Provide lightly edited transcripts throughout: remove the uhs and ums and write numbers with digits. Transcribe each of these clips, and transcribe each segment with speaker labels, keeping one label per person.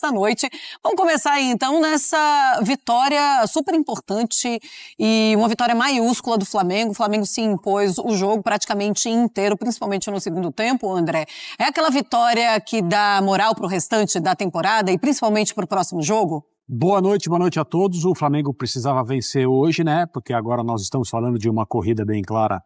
Speaker 1: desta noite. Vamos começar aí, então, nessa vitória super importante e uma vitória maiúscula do Flamengo. O Flamengo se impôs o jogo praticamente inteiro, principalmente no segundo tempo, André. É aquela vitória que dá moral para o restante da temporada e principalmente para o próximo jogo?
Speaker 2: Boa noite a todos. O Flamengo precisava vencer hoje, né? Porque agora nós estamos falando de uma corrida bem clara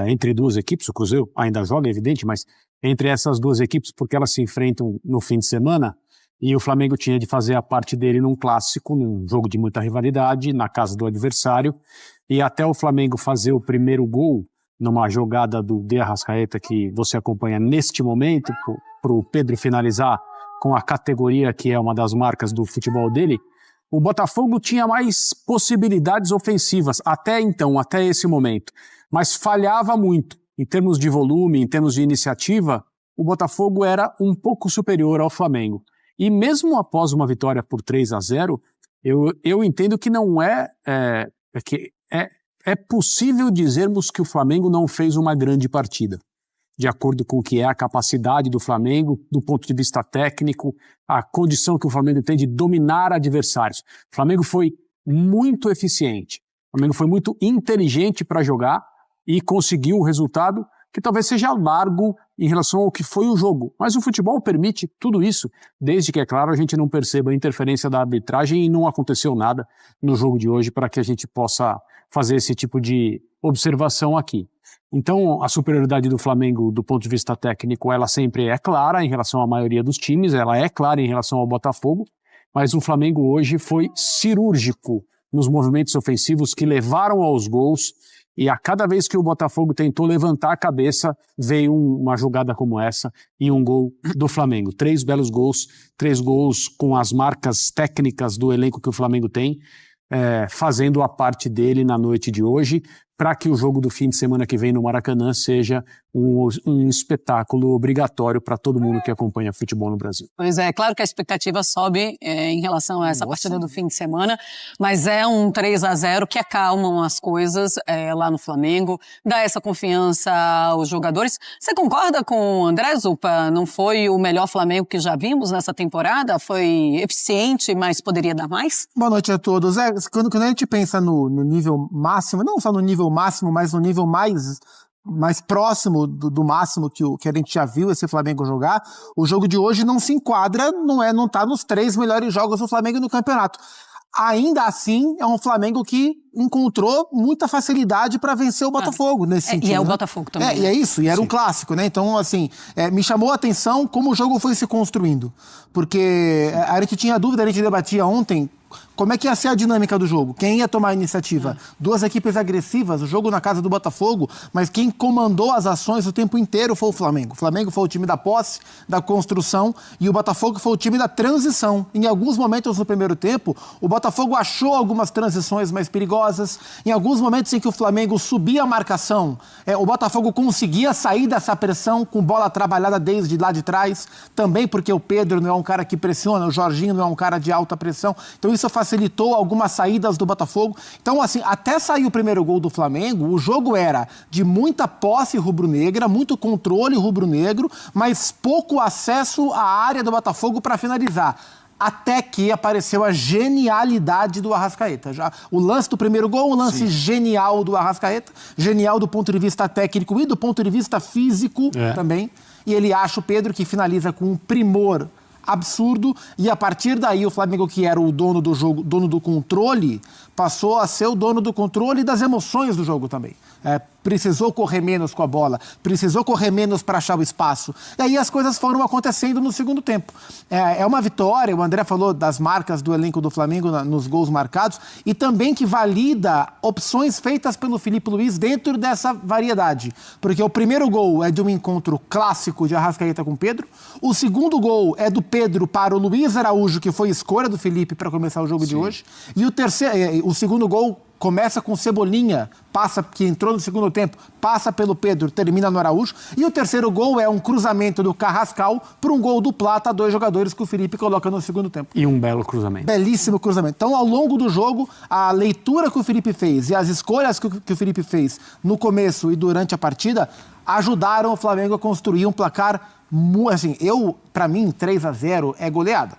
Speaker 2: entre duas equipes. O Cruzeiro ainda joga, é evidente, mas entre essas duas equipes, porque elas se enfrentam no fim de semana, e o Flamengo tinha de fazer a parte dele num clássico, num jogo de muita rivalidade, na casa do adversário, e até o Flamengo fazer o primeiro gol numa jogada do De Arrascaeta que você acompanha neste momento, para o Pedro finalizar com a categoria que é uma das marcas do futebol dele, o Botafogo tinha mais possibilidades ofensivas até então, até esse momento, mas falhava muito. Em termos de volume, em termos de iniciativa, o Botafogo era um pouco superior ao Flamengo. E mesmo após uma vitória por 3-0, eu entendo que não é possível dizermos que o Flamengo não fez uma grande partida, de acordo com o que é a capacidade do Flamengo, do ponto de vista técnico, a condição que o Flamengo tem de dominar adversários. O Flamengo foi muito eficiente, o Flamengo foi muito inteligente para jogar e conseguiu um resultado que talvez seja largo em relação ao que foi o jogo. Mas o futebol permite tudo isso, desde que, é claro, a gente não perceba a interferência da arbitragem e não aconteceu nada no jogo de hoje para que a gente possa fazer esse tipo de observação aqui. Então, a superioridade do Flamengo, do ponto de vista técnico, ela sempre é clara em relação à maioria dos times, ela é clara em relação ao Botafogo, mas o Flamengo hoje foi cirúrgico nos movimentos ofensivos que levaram aos gols, e a cada vez que o Botafogo tentou levantar a cabeça, veio uma jogada como essa e um gol do Flamengo. 3 belos gols, 3 gols com as marcas técnicas do elenco que o Flamengo tem, fazendo a parte dele na noite de hoje, para que o jogo do fim de semana que vem no Maracanã seja um espetáculo obrigatório para todo mundo que acompanha futebol no Brasil.
Speaker 1: Pois é, claro que a expectativa sobe em relação a essa partida do fim de semana, mas é um 3-0 que acalmam as coisas lá no Flamengo, dá essa confiança aos jogadores. Você concorda com o André Zupa? Não foi o melhor Flamengo que já vimos nessa temporada? Foi eficiente, mas poderia dar mais?
Speaker 3: Boa noite a todos. Quando a gente pensa no nível máximo, não só no nível máximo, mas no nível mais próximo do máximo que a gente já viu esse Flamengo jogar, o jogo de hoje não se enquadra, não tá nos 3 melhores jogos do Flamengo no campeonato. Ainda assim, é um Flamengo que encontrou muita facilidade para vencer o Botafogo nesse sentido.
Speaker 1: E é o Botafogo também.
Speaker 3: E é isso, e era um clássico, né? Então, assim, me chamou a atenção como o jogo foi se construindo. Porque a gente tinha dúvida, a gente debatia ontem como é que ia ser a dinâmica do jogo, quem ia tomar a iniciativa. 2 equipes agressivas, o jogo na casa do Botafogo, mas quem comandou as ações o tempo inteiro foi o Flamengo. O Flamengo foi o time da posse, da construção, e o Botafogo foi o time da transição. Em alguns momentos no primeiro tempo, o Botafogo achou algumas transições mais perigosas, em alguns momentos em que o Flamengo subia a marcação, o Botafogo conseguia sair dessa pressão com bola trabalhada desde lá de trás, também porque o Pedro não é um cara que pressiona, o Jorginho não é um cara de alta pressão, então isso facilitou algumas saídas do Botafogo. Então, assim, até sair o primeiro gol do Flamengo, o jogo era de muita posse rubro-negra, muito controle rubro-negro, mas pouco acesso à área do Botafogo para finalizar. Até que apareceu a genialidade do Arrascaeta. Já o lance do primeiro gol, um lance genial do Arrascaeta, genial do ponto de vista técnico e do ponto de vista físico também. E ele acha o Pedro, que finaliza com um primor absurdo, e a partir daí o Flamengo, que era o dono do jogo, dono do controle, passou a ser o dono do controle e das emoções do jogo também. Precisou correr menos com a bola, precisou correr menos para achar o espaço. E aí as coisas foram acontecendo no segundo tempo. É uma vitória, o André falou das marcas do elenco do Flamengo nos gols marcados, e também que valida opções feitas pelo Felipe Luiz dentro dessa variedade. Porque o primeiro gol é de um encontro clássico de Arrascaeta com Pedro, o segundo gol é do Pedro para o Luiz Araújo, que foi escolha do Felipe para começar o jogo de hoje, e o segundo gol começa com Cebolinha, que entrou no segundo tempo, passa pelo Pedro, termina no Araújo. E o terceiro gol é um cruzamento do Carrascal para um gol do Plata, 2 jogadores que o Felipe coloca no segundo tempo.
Speaker 2: E um belo cruzamento.
Speaker 3: Belíssimo cruzamento. Então, ao longo do jogo, a leitura que o Felipe fez e as escolhas que o Felipe fez no começo e durante a partida ajudaram o Flamengo a construir um placar, assim, para mim, 3-0 é goleada.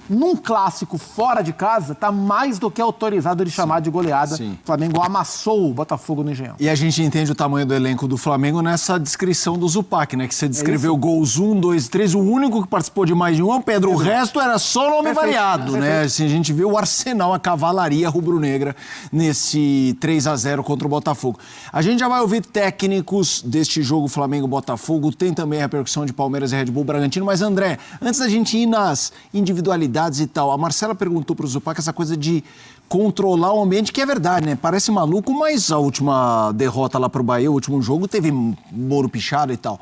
Speaker 3: num clássico fora de casa, tá mais do que autorizado ele chamar de goleada.
Speaker 4: Sim.
Speaker 3: O Flamengo amassou o Botafogo no Engenhão.
Speaker 4: E a gente entende o tamanho do elenco do Flamengo nessa descrição do Zupac, né? Que você descreveu gols 1, 2, 3. O único que participou de mais de um é o Pedro. O resto era só nome variado, né? Assim, a gente viu o arsenal, a cavalaria rubro-negra nesse 3-0 contra o Botafogo. A gente já vai ouvir técnicos deste jogo Flamengo-Botafogo. Tem também a repercussão de Palmeiras e Red Bull Bragantino. Mas, André, antes da gente ir nas individualidades e tal, a Marcela perguntou pro Zupac essa coisa de controlar o ambiente, que é verdade, né? Parece maluco, mas a última derrota lá pro Bahia, o último jogo, teve Moro pichado e tal.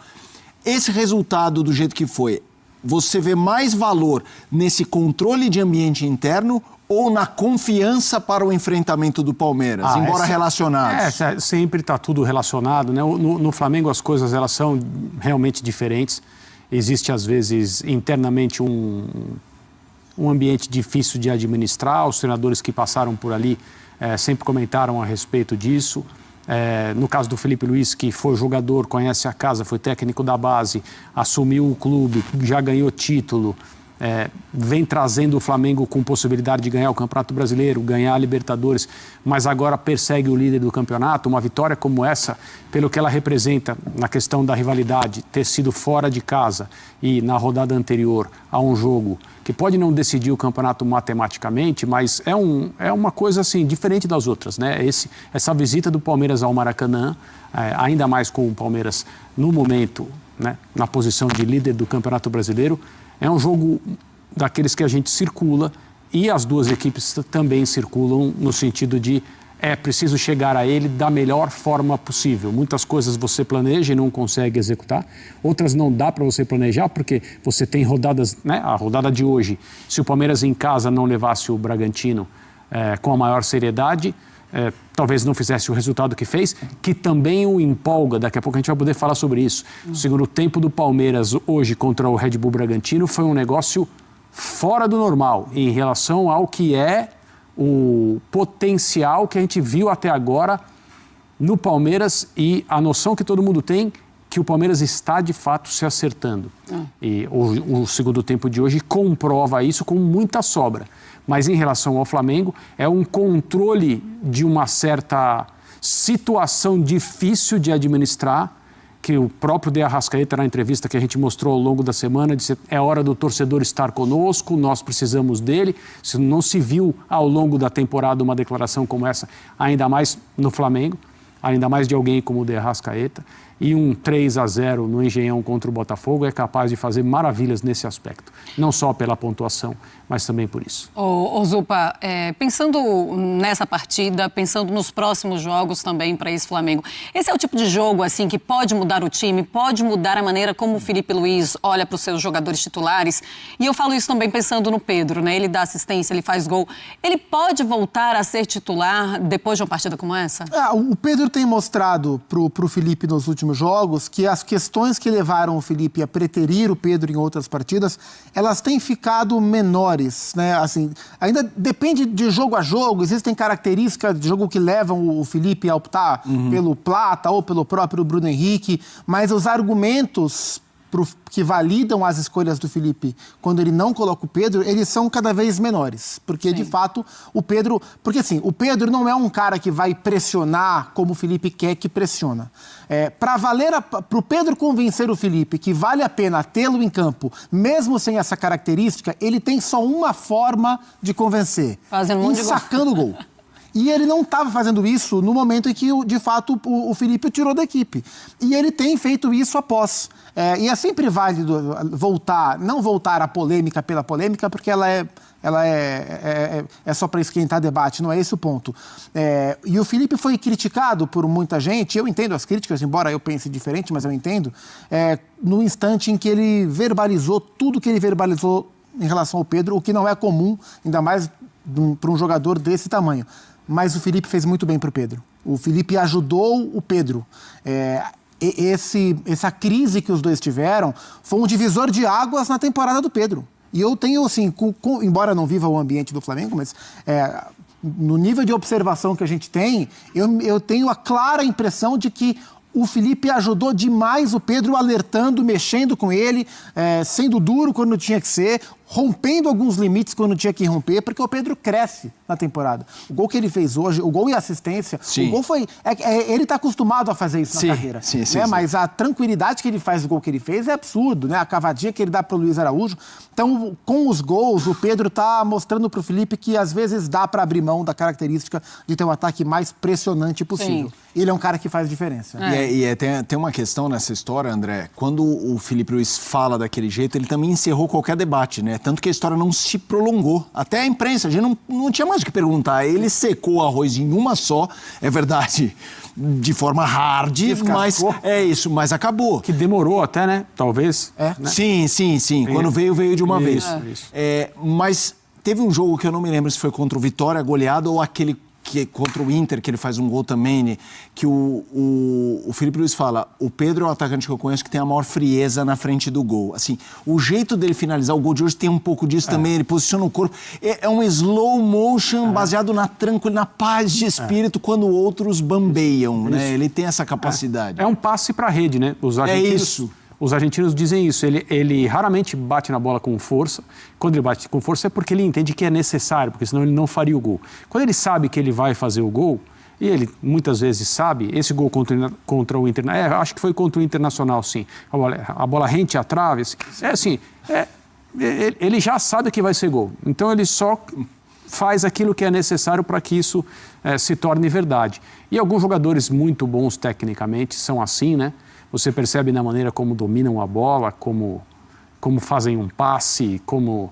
Speaker 4: Esse resultado do jeito que foi, você vê mais valor nesse controle de ambiente interno ou na confiança para o enfrentamento do Palmeiras, embora relacionados?
Speaker 2: Sempre está tudo relacionado, né? No Flamengo as coisas elas são realmente diferentes. Existe, às vezes, internamente um ambiente difícil de administrar. Os treinadores que passaram por ali sempre comentaram a respeito disso. No caso do Felipe Luiz, que foi jogador, conhece a casa, foi técnico da base, assumiu o clube, já ganhou título, vem trazendo o Flamengo com possibilidade de ganhar o Campeonato Brasileiro, ganhar a Libertadores, mas agora persegue o líder do campeonato. Uma vitória como essa, pelo que ela representa na questão da rivalidade, ter sido fora de casa e na rodada anterior a um jogo que pode não decidir o campeonato matematicamente, mas é uma coisa assim, diferente das outras, né? Essa visita do Palmeiras ao Maracanã, ainda mais com o Palmeiras no momento, né, na posição de líder do Campeonato Brasileiro, é um jogo daqueles que a gente circula e as duas equipes também circulam no sentido de preciso chegar a ele da melhor forma possível. Muitas coisas você planeja e não consegue executar, outras não dá para você planejar porque você tem rodadas, né? A rodada de hoje, se o Palmeiras em casa não levasse o Bragantino com a maior seriedade, talvez não fizesse o resultado que fez, que também o empolga. Daqui a pouco a gente vai poder falar sobre isso. O segundo tempo do Palmeiras hoje contra o Red Bull Bragantino foi um negócio fora do normal em relação ao que é o potencial que a gente viu até agora no Palmeiras e a noção que todo mundo tem que o Palmeiras está de fato se acertando. E o segundo tempo de hoje comprova isso com muita sobra. Mas em relação ao Flamengo, é um controle de uma certa situação difícil de administrar, que o próprio De Arrascaeta, na entrevista que a gente mostrou ao longo da semana, disse: é hora do torcedor estar conosco, nós precisamos dele. Se não se viu ao longo da temporada uma declaração como essa, ainda mais no Flamengo, ainda mais de alguém como o De Arrascaeta. E um 3-0 no Engenhão contra o Botafogo é capaz de fazer maravilhas nesse aspecto. Não só pela pontuação, mas também por isso.
Speaker 1: Ô Zupa, pensando nessa partida, pensando nos próximos jogos também para esse Flamengo, esse é o tipo de jogo assim que pode mudar o time, pode mudar a maneira como o Felipe Luiz olha para os seus jogadores titulares. E eu falo isso também pensando no Pedro, né? Ele dá assistência, ele faz gol. Ele pode voltar a ser titular depois de uma partida como essa?
Speaker 3: O Pedro tem mostrado pro Felipe nos últimos jogos que as questões que levaram o Felipe a preterir o Pedro em outras partidas, elas têm ficado menores, né? Assim, ainda depende de jogo a jogo, existem características de jogo que levam o Felipe a optar pelo Plata ou pelo próprio Bruno Henrique, mas os argumentos que validam as escolhas do Felipe quando ele não coloca o Pedro, eles são cada vez menores. Porque, Sim. de fato, o Pedro... Porque, assim, o Pedro não é um cara que vai pressionar como o Felipe quer que pressiona. Para o Pedro convencer o Felipe que vale a pena tê-lo em campo, mesmo sem essa característica, ele tem só uma forma de convencer. Sacando o gol. E ele não estava fazendo isso no momento em que, de fato, o Felipe o tirou da equipe. E ele tem feito isso após. E é sempre válido não voltar à polêmica pela polêmica, porque ela é só para esquentar debate, não é esse o ponto. E o Felipe foi criticado por muita gente, eu entendo as críticas, embora eu pense diferente, mas eu entendo, no instante em que ele verbalizou tudo que ele verbalizou em relação ao Pedro, o que não é comum, ainda mais para um jogador desse tamanho. Mas o Felipe fez muito bem para o Pedro. O Felipe ajudou o Pedro. Essa crise que os dois tiveram foi um divisor de águas na temporada do Pedro. E eu tenho, assim, embora não viva o ambiente do Flamengo, mas no nível de observação que a gente tem, eu tenho a clara impressão de que o Felipe ajudou demais o Pedro, alertando, mexendo com ele, sendo duro quando tinha que ser, rompendo alguns limites quando tinha que romper, porque o Pedro cresce na temporada. O gol que ele fez hoje, o gol e a assistência,
Speaker 4: Sim.
Speaker 3: o gol foi... ele tá acostumado a fazer isso
Speaker 4: Sim,
Speaker 3: na carreira.
Speaker 4: sim,
Speaker 3: né? Mas a tranquilidade que ele faz, o gol que ele fez, é absurdo, né? A cavadinha que ele dá pro Luiz Araújo. Então, com os gols, o Pedro tá mostrando pro Felipe que às vezes dá para abrir mão da característica de ter um ataque mais pressionante possível.
Speaker 1: Sim.
Speaker 3: Ele é um cara que faz diferença.
Speaker 4: Tem uma questão nessa história, André. Quando o Felipe Luiz fala daquele jeito, ele também encerrou qualquer debate, né? Tanto que a história não se prolongou. Até a imprensa, a gente não tinha mais o que perguntar. Ele secou o arroz em uma só, é verdade, de forma hard, mas é isso, mas acabou.
Speaker 2: Que demorou até, né? Talvez.
Speaker 3: É.
Speaker 2: Né?
Speaker 4: Sim. Quando veio de uma vez.
Speaker 2: Isso.
Speaker 4: Mas teve um jogo que eu não me lembro se foi contra o Vitória, goleada, ou aquele que contra o Inter, que ele faz um gol também, que o Felipe Luiz fala, o Pedro é o atacante que eu conheço que tem a maior frieza na frente do gol. Assim, o jeito dele finalizar o gol de hoje tem um pouco disso também, ele posiciona o corpo. É um slow motion baseado na tranquilidade, na paz de espírito quando outros bambeiam, né? Ele tem essa capacidade.
Speaker 2: É um passe para a rede, né?
Speaker 4: Isso.
Speaker 2: Os argentinos dizem isso, ele raramente bate na bola com força. Quando ele bate com força é porque ele entende que é necessário, porque senão ele não faria o gol. Quando ele sabe que ele vai fazer o gol, e ele muitas vezes sabe, esse gol contra o Internacional, acho que foi contra o Internacional, sim. A bola rente à trave, ele já sabe que vai ser gol. Então ele só faz aquilo que é necessário para que isso se torne verdade. E alguns jogadores muito bons tecnicamente são assim, né? Você percebe na maneira como dominam a bola, como fazem um passe, como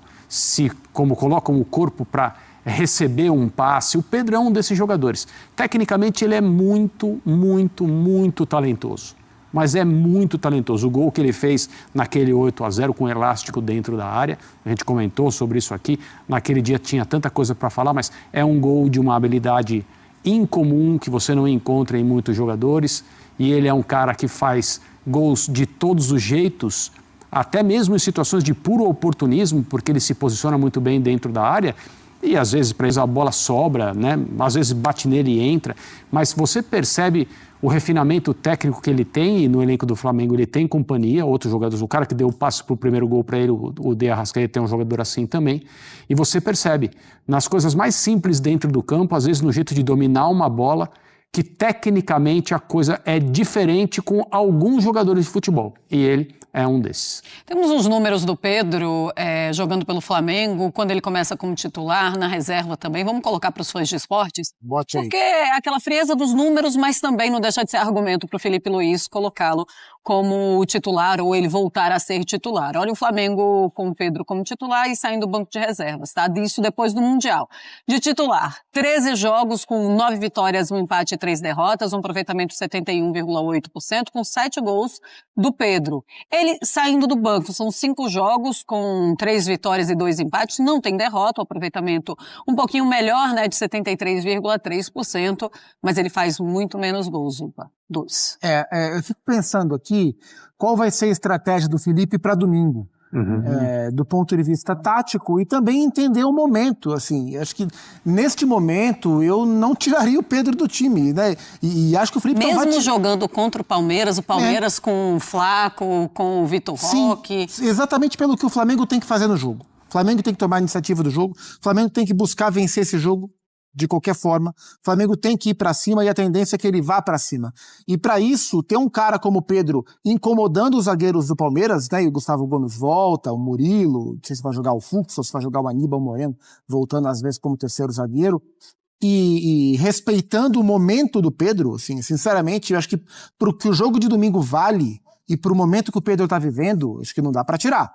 Speaker 2: colocam o corpo para receber um passe. O Pedro é um desses jogadores. Tecnicamente ele é muito, muito, muito talentoso. Mas é muito talentoso. O gol que ele fez naquele 8-0 com o elástico dentro da área, a gente comentou sobre isso aqui, naquele dia tinha tanta coisa para falar, mas é um gol de uma habilidade incomum que você não encontra em muitos jogadores. E ele é um cara que faz gols de todos os jeitos, até mesmo em situações de puro oportunismo, porque ele se posiciona muito bem dentro da área e às vezes para ele a bola sobra, né? Às vezes bate nele e entra, mas você percebe o refinamento técnico que ele tem, e no elenco do Flamengo ele tem companhia, outros jogadores, o cara que deu o passe para o primeiro gol para ele, o De Arrascaeta, é um jogador assim também, e você percebe nas coisas mais simples dentro do campo, às vezes no jeito de dominar uma bola, que tecnicamente a coisa é diferente com alguns jogadores de futebol. E ele é um desses.
Speaker 1: Temos os números do Pedro jogando pelo Flamengo, quando ele começa como titular, na reserva também. Vamos colocar para os fãs de esportes?
Speaker 3: Bote aí.
Speaker 1: Porque é aquela frieza dos números, mas também não deixa de ser argumento para o Felipe Luiz colocá-lo como titular ou ele voltar a ser titular. Olha o Flamengo com o Pedro como titular e saindo do banco de reservas, tá? Disso depois do Mundial. De titular, 13 jogos com 9 vitórias, 1 empate e 3 derrotas, um aproveitamento de 71,8%, com 7 gols do Pedro. Ele saindo do banco, são 5 jogos com 3 vitórias e 2 empates, não tem derrota, o aproveitamento um pouquinho melhor, né, de 73,3%, mas ele faz muito menos gols, Upa. 2.
Speaker 3: Eu fico pensando aqui qual vai ser a estratégia do Felipe para domingo. Do ponto de vista tático e também entender o momento, assim, acho que neste momento eu não tiraria o Pedro do time, né, e acho que o Felipe
Speaker 1: mesmo jogando contra o Palmeiras com o Flaco, com o Vitor Roque.
Speaker 3: Exatamente pelo que o Flamengo tem que fazer no jogo. O Flamengo tem que tomar a iniciativa do jogo, o Flamengo tem que buscar vencer esse jogo de qualquer forma, o Flamengo tem que ir para cima e a tendência é que ele vá para cima. E para isso, ter um cara como o Pedro incomodando os zagueiros do Palmeiras, né? E o Gustavo Gomes volta, o Murilo, não sei se vai jogar o Fux ou se vai jogar o Aníbal Moreno, voltando às vezes como terceiro zagueiro, e respeitando o momento do Pedro, assim, sinceramente, eu acho que pro que o jogo de domingo vale e pro momento que o Pedro tá vivendo, acho que não dá para tirar.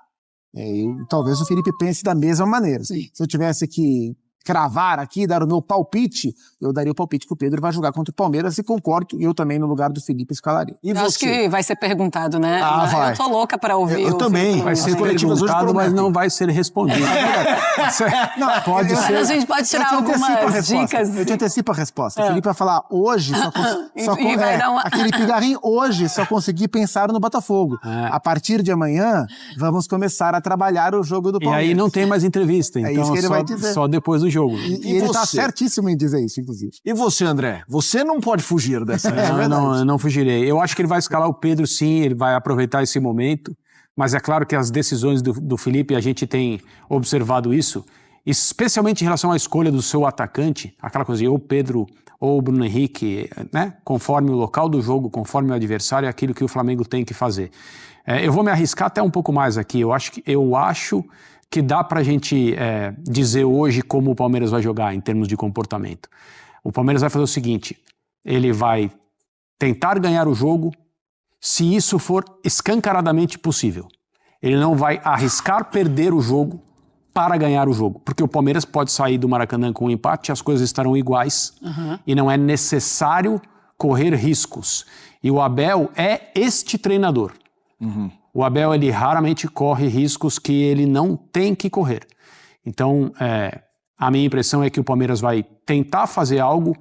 Speaker 3: E talvez o Felipe pense da mesma maneira.
Speaker 1: Sim.
Speaker 3: Se eu tivesse que cravar aqui, dar o meu palpite, eu daria o palpite que o Pedro vai jogar contra o Palmeiras e concordo, e eu também no lugar do Felipe escalaria.
Speaker 1: E acho que vai ser perguntado, né?
Speaker 4: Vai.
Speaker 1: Eu tô louca para ouvir.
Speaker 4: Eu também.
Speaker 2: Vai ser perguntado, mas não vai ser respondido.
Speaker 3: Não, pode ser.
Speaker 1: A gente pode tirar algumas dicas.
Speaker 3: Eu te antecipo a resposta. O Felipe vai falar, hoje
Speaker 1: vai dar uma...
Speaker 3: aquele pigarrinho, hoje só consegui pensar no Botafogo. A partir de amanhã, vamos começar a trabalhar o jogo do Palmeiras.
Speaker 2: E aí não tem mais entrevista, então
Speaker 3: isso que ele vai dizer.
Speaker 2: Só depois do jogo.
Speaker 3: E ele tá certíssimo em dizer isso, inclusive.
Speaker 4: E você, André? Você não pode fugir dessa.
Speaker 2: Eu não fugirei. Eu acho que ele vai escalar o Pedro, sim, ele vai aproveitar esse momento. mas é claro que as decisões do Felipe, a gente tem observado isso, especialmente em relação à escolha do seu atacante, aquela coisa de ou Pedro ou Bruno Henrique, né? Conforme o local do jogo, conforme o adversário, é aquilo que o Flamengo tem que fazer. Eu vou me arriscar até um pouco mais aqui, eu acho que dá pra gente dizer hoje como o Palmeiras vai jogar em termos de comportamento. O Palmeiras vai fazer o seguinte, ele vai tentar ganhar o jogo se isso for escancaradamente possível. Ele não vai arriscar perder o jogo para ganhar o jogo, porque o Palmeiras pode sair do Maracanã com um empate, as coisas estarão iguais e não é necessário correr riscos. E o Abel é este treinador. O Abel, ele raramente corre riscos que ele não tem que correr. Então, a minha impressão é que o Palmeiras vai tentar fazer algo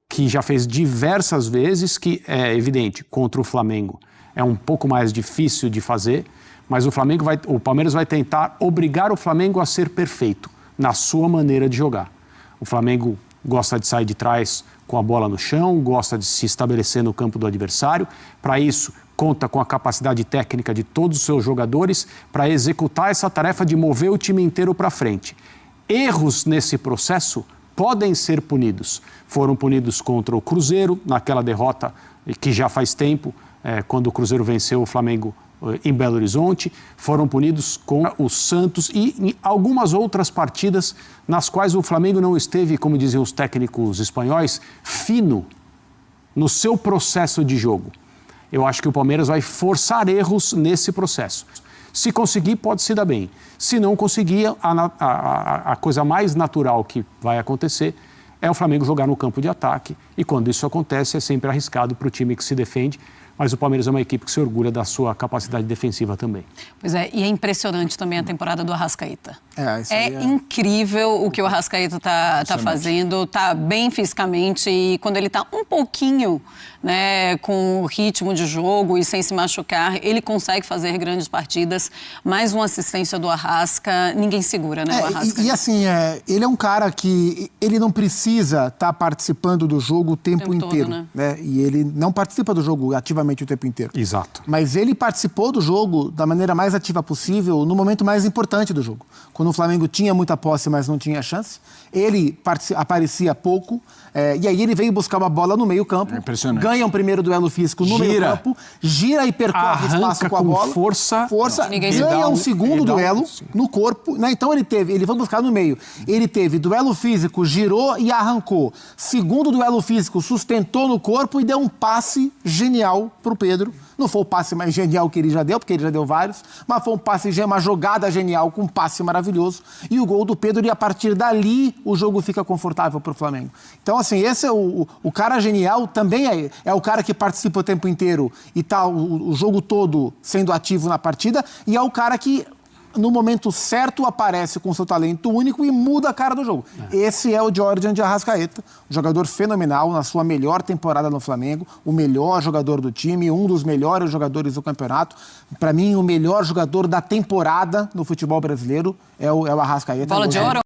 Speaker 2: que já fez diversas vezes, que é evidente, contra o Flamengo é um pouco mais difícil de fazer, mas o Palmeiras vai tentar obrigar o Flamengo a ser perfeito na sua maneira de jogar. O Flamengo gosta de sair de trás com a bola no chão, gosta de se estabelecer no campo do adversário. Para isso, conta com a capacidade técnica de todos os seus jogadores para executar essa tarefa de mover o time inteiro para frente. Erros nesse processo podem ser punidos. Foram punidos contra o Cruzeiro, naquela derrota que já faz tempo, quando o Cruzeiro venceu o Flamengo em Belo Horizonte, foram punidos com o Santos e em algumas outras partidas nas quais o Flamengo não esteve, como diziam os técnicos espanhóis, fino no seu processo de jogo. Eu acho que o Palmeiras vai forçar erros nesse processo. Se conseguir, pode se dar bem. Se não conseguir, a coisa mais natural que vai acontecer é o Flamengo jogar no campo de ataque. E quando isso acontece, é sempre arriscado para o time que se defende. Mas o Palmeiras é uma equipe que se orgulha da sua capacidade defensiva também.
Speaker 1: Pois é, e é impressionante também a temporada do Arrascaeta.
Speaker 3: É
Speaker 1: incrível o que o Arrascaeta tá fazendo, tá bem fisicamente e quando ele tá um pouquinho, né, com o ritmo de jogo e sem se machucar, ele consegue fazer grandes partidas. Mais uma assistência do Arrasca, ninguém segura, né, o Arrasca.
Speaker 3: E assim, ele é um cara que ele não precisa estar participando do jogo o tempo inteiro,
Speaker 1: todo,
Speaker 3: né? E ele não participa do jogo ativamente o tempo inteiro.
Speaker 2: Exato.
Speaker 3: Mas ele participou do jogo da maneira mais ativa possível no momento mais importante do jogo. Quando o Flamengo tinha muita posse, mas não tinha chance. Ele aparecia pouco, e aí ele veio buscar uma bola no meio campo, ganha um primeiro duelo físico no meio campo, gira e percorre espaço com a bola.
Speaker 2: Força,
Speaker 3: ganha um segundo duelo no corpo, né? Então ele foi buscar no meio. Ele teve duelo físico, girou e arrancou. Segundo duelo físico, sustentou no corpo e deu um passe genial pro Pedro. Não foi o passe mais genial que ele já deu, porque ele já deu vários, mas foi uma jogada genial com um passe maravilhoso. E o gol do Pedro, e a partir dali o jogo fica confortável para o Flamengo. Então, assim, esse é o cara genial, também é o cara que participa o tempo inteiro e tá o jogo todo sendo ativo na partida, e é o cara que no momento certo aparece com seu talento único e muda a cara do jogo. Esse é o Jordan de Arrascaeta, um jogador fenomenal na sua melhor temporada no Flamengo, o melhor jogador do time, um dos melhores jogadores do campeonato. Para mim, o melhor jogador da temporada no futebol brasileiro é o Arrascaeta.
Speaker 1: Bola de ouro.